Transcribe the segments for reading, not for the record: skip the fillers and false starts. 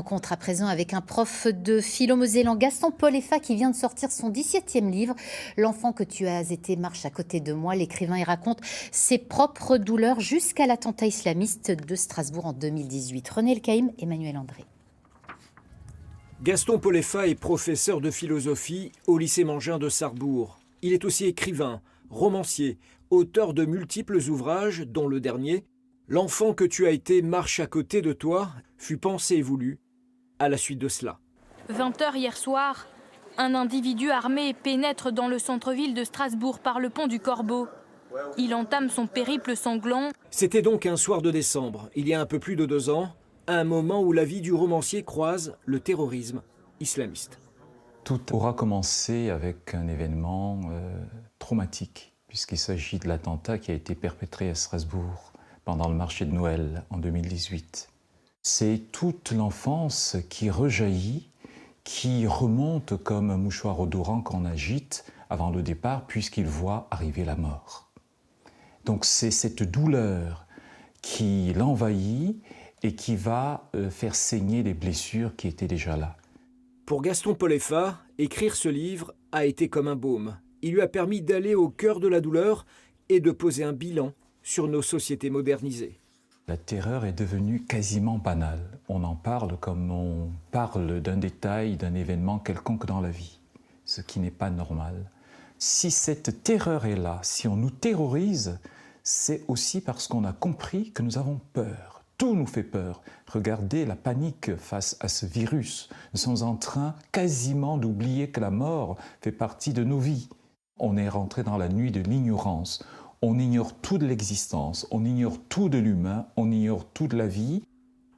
Rencontre à présent avec un prof de philo mosellan, Gaston Poleffa, qui vient de sortir son 17e livre. L'enfant que tu as été marche à côté de moi. L'écrivain y raconte ses propres douleurs jusqu'à l'attentat islamiste de Strasbourg en 2018. René Elkaïm, Emmanuel André. Gaston Poleffa est professeur de philosophie au lycée Mangin de Sarrebourg. Il est aussi écrivain, romancier, auteur de multiples ouvrages, dont le dernier, L'enfant que tu as été marche à côté de toi, fut pensé et voulu à la suite de cela. 20h hier soir, un individu armé pénètre dans le centre-ville de Strasbourg par le pont du Corbeau. Il entame son périple sanglant. C'était donc un soir de décembre, il y a un peu plus de 2 ans, un moment où la vie du romancier croise le terrorisme islamiste. Tout aura commencé avec un événement traumatique, puisqu'il s'agit de l'attentat qui a été perpétré à Strasbourg pendant le marché de Noël en 2018. C'est toute l'enfance qui rejaillit, qui remonte comme un mouchoir odorant qu'on agite avant le départ, puisqu'il voit arriver la mort. Donc c'est cette douleur qui l'envahit et qui va faire saigner les blessures qui étaient déjà là. Pour Gaston Poleffa, écrire ce livre a été comme un baume. Il lui a permis d'aller au cœur de la douleur et de poser un bilan sur nos sociétés modernisées. La terreur est devenue quasiment banale. On en parle comme on parle d'un détail, d'un événement quelconque dans la vie, ce qui n'est pas normal. Si cette terreur est là, si on nous terrorise, c'est aussi parce qu'on a compris que nous avons peur. Tout nous fait peur. Regardez la panique face à ce virus. Nous sommes en train quasiment d'oublier que la mort fait partie de nos vies. On est rentré dans la nuit de l'ignorance. On ignore tout de l'existence, on ignore tout de l'humain, on ignore tout de la vie.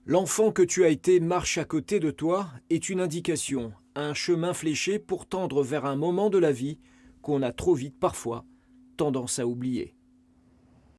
L'enfant que tu as été marche à côté de toi est une indication, un chemin fléché pour tendre vers un moment de la vie qu'on a trop vite parfois tendance à oublier.